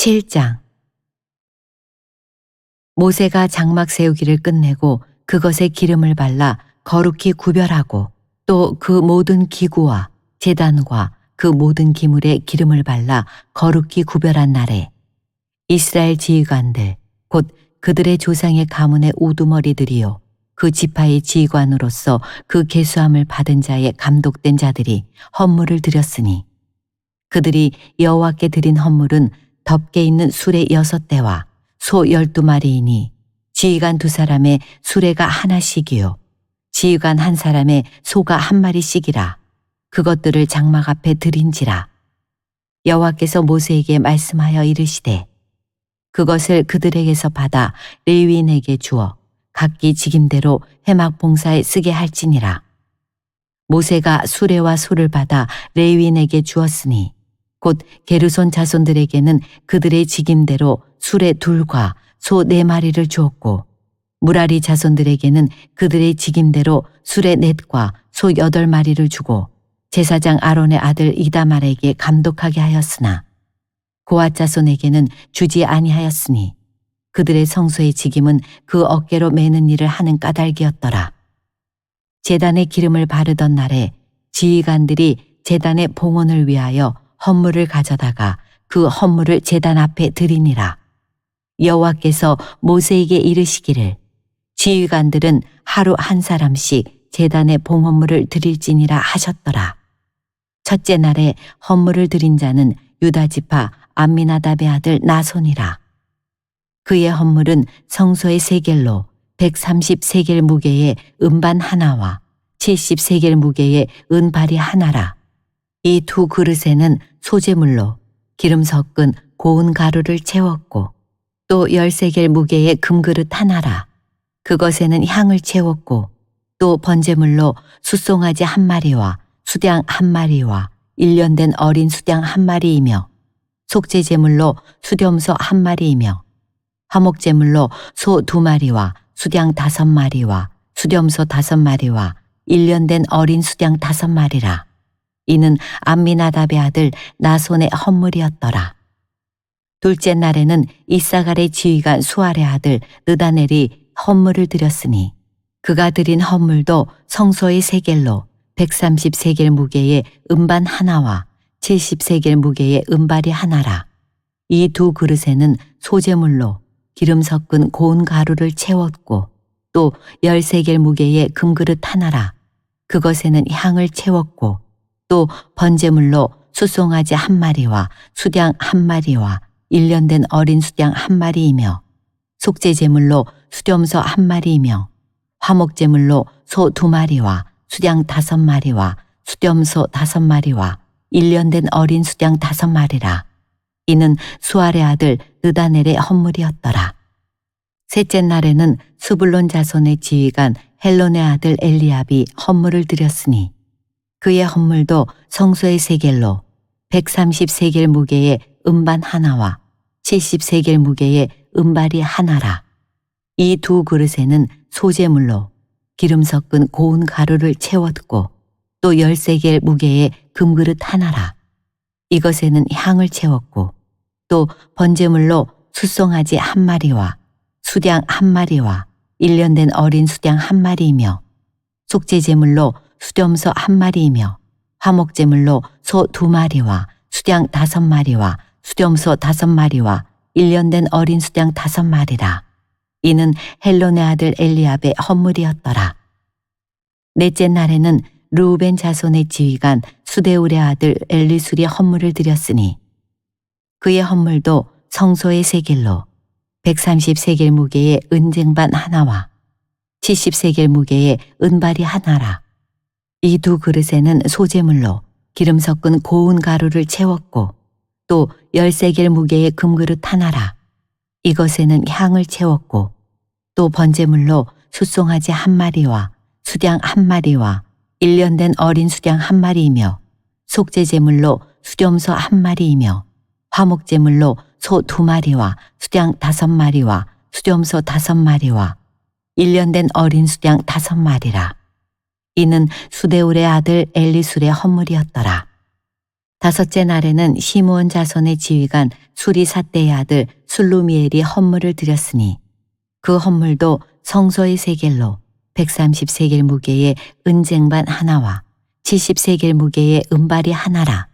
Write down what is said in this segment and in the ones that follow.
7장. 모세가 장막 세우기를 끝내고 그것에 기름을 발라 거룩히 구별하고 또 그 모든 기구와 제단과 그 모든 기물에 기름을 발라 거룩히 구별한 날에 이스라엘 지휘관들 곧 그들의 조상의 가문의 우두머리들이요 그 지파의 지휘관으로서 그 계수함을 받은 자의 감독된 자들이 헌물을 드렸으니 그들이 여호와께 드린 헌물은 덮개 있는 수레 6대와 소 12마리이니 지휘관 2사람의 수레가 하나씩이요 지휘관 1사람의 소가 1마리씩이라. 그것들을 장막 앞에 드린지라. 여호와께서 모세에게 말씀하여 이르시되 그것을 그들에게서 받아 레위인에게 주어 각기 직임대로 회막 봉사에 쓰게 할지니라. 모세가 수레와 소를 받아 레위인에게 주었으니 곧 게르손 자손들에게는 그들의 직임대로 수레 2과 소 4마리를 주었고 무라리 자손들에게는 그들의 직임대로 수레 4과 소 8마리를 주고 제사장 아론의 아들 이다말에게 감독하게 하였으나 고앗 자손에게는 주지 아니하였으니 그들의 성소의 직임은 그 어깨로 매는 일을 하는 까닭이었더라. 제단에 기름을 바르던 날에 지휘관들이 제단의 봉헌을 위하여 헌물을 가져다가 그 헌물을 제단 앞에 드리니라. 여호와께서 모세에게 이르시기를 지휘관들은 하루 1사람씩 제단의 봉헌물을 드릴지니라 하셨더라. 첫째 날에 헌물을 드린 자는 유다 지파 암미나답의 아들 나손이라. 그의 헌물은 성소의 세겔로 130세겔 무게의 은반 하나와 70세겔 무게의 은발이 하나라. 이 2 그릇에는 소재물로 기름 섞은 고운 가루를 채웠고 또 10세겔 무게의 금그릇 하나라. 그것에는 향을 채웠고 또 번제물로 숫송아지 1마리와 수양 1마리와 1년 된 어린 수양 1마리이며 속죄제물로 수렴소 1마리이며 화목제물로 소 2마리와 수양 5마리와 수렴소 5마리와 1년 된 어린 수양 5마리라. 이는 암미나답의 아들 나손의 헌물이었더라. 둘째 날에는 이사갈의 지휘관 수알의 아들 느다넬이 헌물을 드렸으니 그가 드린 헌물도 성소의 세겔로 130세겔 무게의 은반 하나와 70세겔 무게의 은발이 하나라. 이 2 그릇에는 소재물로 기름 섞은 고운 가루를 채웠고 또 10세겔 무게의 금그릇 하나라. 그것에는 향을 채웠고 또 번제물로 숫송아지 1마리와 수양 1마리와 1년 된 어린 수양 1마리이며 속죄제물로 수렴소 1마리이며 화목제물로 소 2마리와 수양 5마리와 수렴소 5마리와 1년 된 어린 수양 5마리라. 이는 수알의 아들 느다넬의 헌물이었더라. 셋째 날에는 스불론 자손의 지휘관 헬론의 아들 엘리압이 헌물을 드렸으니 그의 헌물도 성소의 세겔로 130세겔 무게의 은반 하나와 70세겔 무게의 은발이 하나라. 이 2 그릇에는 소재물로 기름 섞은 고운 가루를 채웠고 또 10세겔 무게의 금그릇 하나라. 이것에는 향을 채웠고 또 번제물로 숫송아지 1마리와 수양 1마리와 1년 된 어린 수양 1마리이며 속죄제물로 수렴소 1마리이며 화목제물로 소 2마리와 수양 5마리와 수렴소 5마리와 1년 된 어린 수양 5마리라. 이는 헬론의 아들 엘리압의 헌물이었더라. 넷째 날에는 르우벤 자손의 지휘관 수데울의 아들 엘리술이 헌물을 드렸으니 그의 헌물도 성소의 세겔로 130세겔 무게의 은쟁반 하나와 70세겔 무게의 은발이 하나라. 이 2 그릇에는 소재물로 기름 섞은 고운 가루를 채웠고 또 10세겔 무게의 금그릇 하나라. 이것에는 향을 채웠고 또 번제물로 숫송아지 1마리와 수양 1마리와 1년 된 어린 수양 1마리이며 속죄제물로 수렴소 1마리이며 화목제물로 소 2마리와 수양 5마리와 수렴소 5마리와 1년 된 어린 수양 5마리라. 이는 수데울의 아들 엘리술의 헌물이었더라. 다섯째 날에는 시므온 자손의 지휘관 수리삿대의 아들 술루미엘이 헌물을 드렸으니 그 헌물도 성소의 세겔로 130세겔 무게의 은쟁반 하나와 70세겔 무게의 은발이 하나라.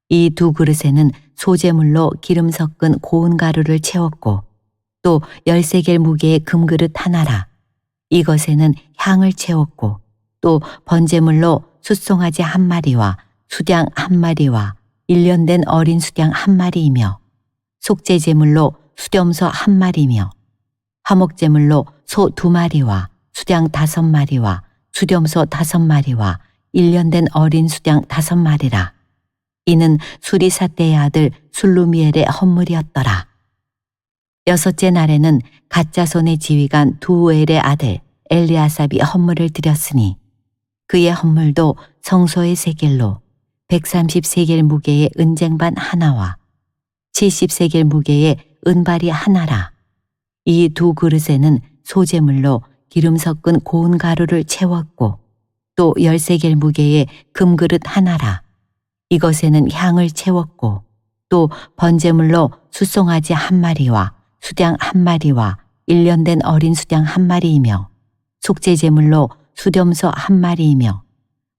이 두 그릇에는 소재물로 기름 섞은 고운 가루를 채웠고 또 10세겔 무게의 금그릇 하나라. 이것에는 향을 채웠고 또 번제물로 숫송아지 한 마리와 수양 한 마리와 1년 된 어린 수양 한 마리이며 속죄제물로 수렴소 한 마리며 화목제물로 소 2마리와 수양 5마리와 수렴소 5마리와 1년 된 어린 수양 5마리라. 이는 수리삿대의 아들 술루미엘의 헌물이었더라. 여섯째 날에는 갓자손의 지휘관 두우엘의 아들 엘리아삽이 헌물을 드렸으니 그의 헌물도 성소의 세겔로 130세겔 무게의 은쟁반 하나와 70세겔 무게의 은발이 하나라. 이 두 그릇에는 소재물로 기름 섞은 고운 가루를 채웠고 또 10세겔 무게의 금그릇 하나라. 이것에는 향을 채웠고 또 번제물로 숫송아지 한 마리와 수양 한 마리와 1년 된 어린 수양 한 마리이며 속죄제물로 수렴소 한 마리이며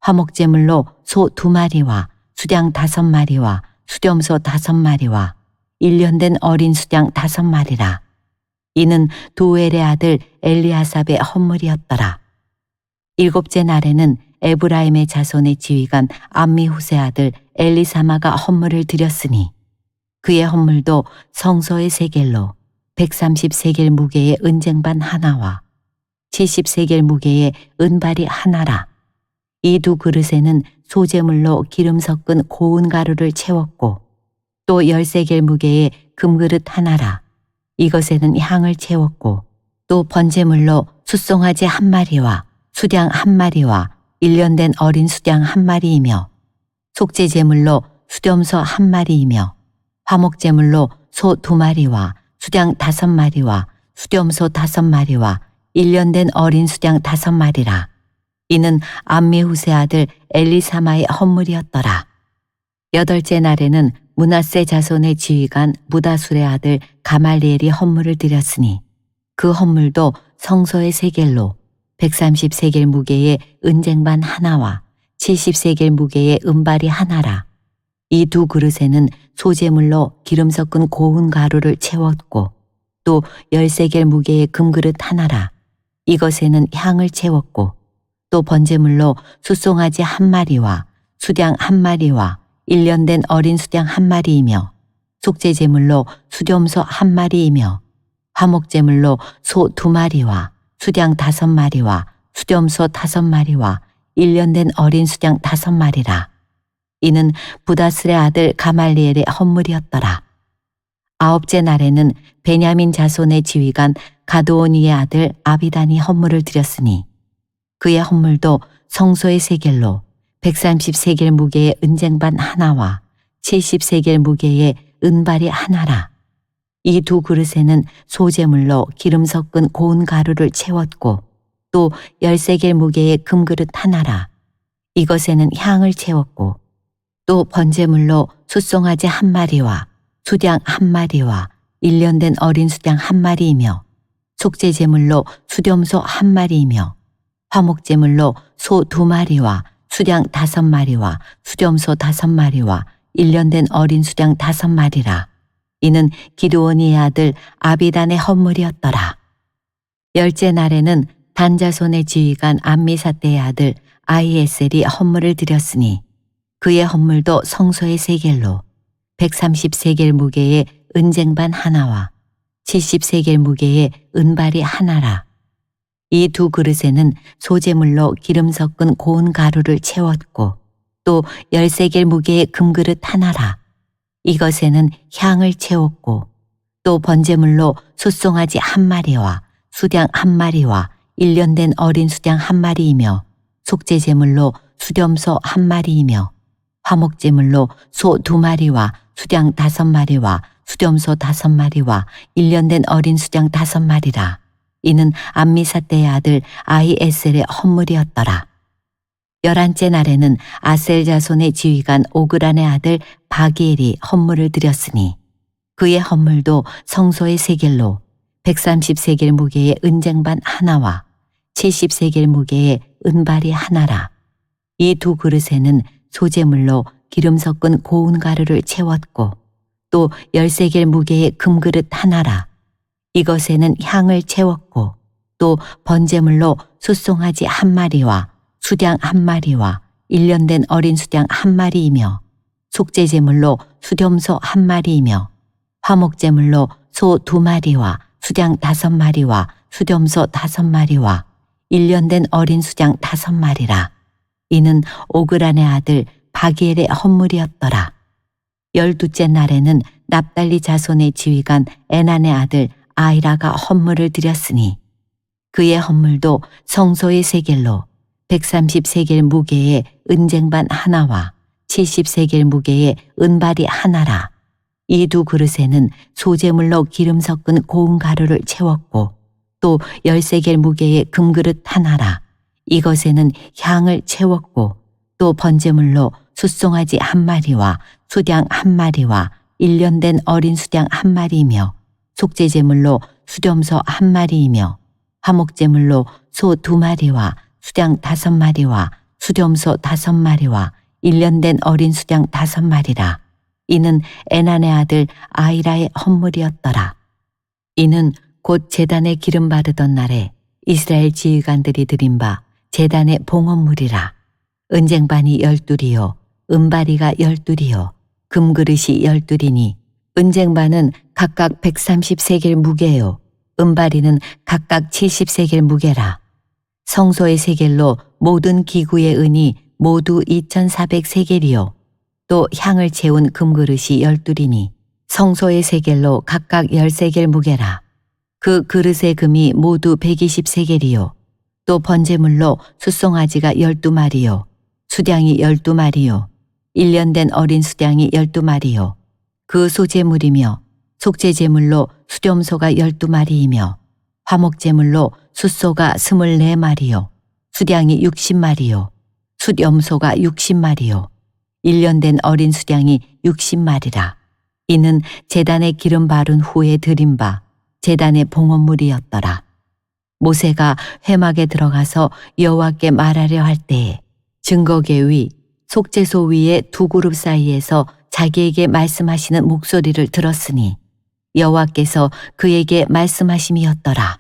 화목제물로 소 2마리와 수양 5마리와 수렴소 5마리와 1년 된 어린 수양 5마리라. 이는 두엘의 아들 엘리아삽의 헌물이었더라. 일곱째 날에는 에브라임의 자손의 지휘관 암미후세 아들 엘리사마가 헌물을 드렸으니 그의 헌물도 성소의 세겔로 130세겔 무게의 은쟁반 하나와 70세겔 무게의 은발이 하나라. 이 두 그릇에는 소재물로 기름 섞은 고운 가루를 채웠고 또 10세겔 무게의 금그릇 하나라. 이것에는 향을 채웠고 또 번제물로 숫송아지 한 마리와 수양 한 마리와 1년 된 어린 수양 한 마리이며 속죄제물로 수렴소 한 마리이며 화목제물로 소 2마리와 수양 5마리와 수렴소 5마리와 1년 된 어린 수양 5마리라. 이는 암미후세 아들 엘리사마의 헌물이었더라. 여덟째 날에는 므낫세 자손의 지휘관 무다술의 아들 가말리엘이 헌물을 드렸으니 그 헌물도 성소의 세겔로 130세겔 무게의 은쟁반 하나와 70세겔 무게의 은발이 하나라. 이 두 그릇에는 소재물로 기름 섞은 고운 가루를 채웠고 또 10세겔 무게의 금그릇 하나라. 이것에는 향을 채웠고 또 번제물로 숫송아지 한 마리와 수양 한 마리와 1년 된 어린 수양 한 마리이며 속죄제물로 수렴소 한 마리이며 화목제물로 소 2마리와 수양 5마리와 수렴소 5마리와 1년 된 어린 수양 5마리라. 이는 부다슬의 아들 가말리엘의 헌물이었더라. 아홉째 날에는 베냐민 자손의 지휘관 가드오니의 아들 아비단이 헌물을 드렸으니 그의 헌물도 성소의 세겔로 130세겔 무게의 은쟁반 하나와 70세겔 무게의 은발이 하나라. 이 두 그릇에는 소재물로 기름 섞은 고운 가루를 채웠고 또 10세겔 무게의 금그릇 하나라. 이것에는 향을 채웠고 또 번제물로 숫송아지 한 마리와 수양 한 마리와 1년 된 어린 수양 한 마리이며 속죄제물로 수렴소 한 마리이며 화목제물로 소 2마리와 수양 5마리와 수렴소 5마리와 1년 된 어린 수양 5마리라. 이는 기드오니의 아들 아비단의 헌물이었더라. 열째 날에는 단자손의 지휘관 암미사대의 아들 아히에셀이 헌물을 드렸으니 그의 헌물도 성소의 세겔로 130세겔 무게의 은쟁반 하나와 70세겔 무게의 은발이 하나라. 이 두 그릇에는 소재물로 기름 섞은 고운 가루를 채웠고 또 10세겔 무게의 금그릇 하나라. 이것에는 향을 채웠고 또 번제물로 숫송아지 한 마리와 수양 한 마리와 1년 된 어린 수양 한 마리이며 속죄제물로 수렴소 한 마리이며 화목제물로 소 2마리와 수양 5마리와 수렴소 5마리와 1년 된 어린 수양 5마리라. 이는 암미사대의 아들 아히에셀의 헌물이었더라. 열한째 날에는 아셀 자손의 지휘관 오그란의 아들 바기엘이 헌물을 드렸으니 그의 헌물도 성소의 세겔로 130세겔 무게의 은쟁반 하나와 70세겔 무게의 은발이 하나라. 이 두 그릇에는 소재물로 기름 섞은 고운 가루를 채웠고 또 10세겔 무게의 금그릇 하나라. 이것에는 향을 채웠고 또 번제물로 숫송아지 한 마리와 수양 한 마리와 1년 된 어린 수양 한 마리이며 속죄제물로 수렴소 한 마리이며 화목제물로 소 2마리와 수양 5마리와 수렴소 5마리와 1년 된 어린 수양 5마리라. 이는 오그란의 아들 바기엘의 헌물이었더라. 12째 날에는 납달리 자손의 지휘관 에난의 아들 아이라가 헌물을 드렸으니 그의 헌물도 성소의 세겔로 130세겔 무게의 은쟁반 하나와 70세겔 무게의 은발이 하나라. 이 두 그릇에는 소재물로 기름 섞은 고운 가루를 채웠고 또 10세겔 무게의 금그릇 하나라. 이것에는 향을 채웠고 또 번제물로 숫송아지 한 마리와 수양 한 마리와 1년 된 어린 수양 한 마리이며 속죄제물로 수렴소 한 마리이며 화목제물로 소 2마리와 수양 5마리와 수렴소 5마리와 1년 된 어린 수양 5마리라. 이는 에난의 아들 아이라의 헌물이었더라. 이는 곧 제단에 기름 바르던 날에 이스라엘 지휘관들이 드린 바 제단의 봉헌물이라. 은쟁반이 12이요 은바리가 12이요 금그릇이 12이니 은쟁반은 각각 130세겔 무게요 은바리는 각각 70세겔 무게라. 성소의 세겔로 모든 기구의 은이 모두 2400세겔이요 또 향을 채운 금그릇이 12이니 성소의 세겔로 각각 10세겔 무게라. 그 그릇의 금이 모두 120세겔이요 또 번제물로 숫송아지가 12마리요 수양이 12마리요 1년 된 어린 수양이 12마리요 그 소제물이며 속죄제물로 수렴소가 12마리이며 화목제물로 숫소가 24마리요 수양이 60마리요 숫염소가 60마리요 1년 된 어린 수양이 60마리라. 이는 제단에 기름 바른 후에 드린 바 제단의 봉헌물이었더라. 모세가 회막에 들어가서 여호와께 말하려 할 때에 증거계 위 속죄소 위의 두 그룹 사이에서 자기에게 말씀하시는 목소리를 들었으니 여호와께서 그에게 말씀하심이었더라.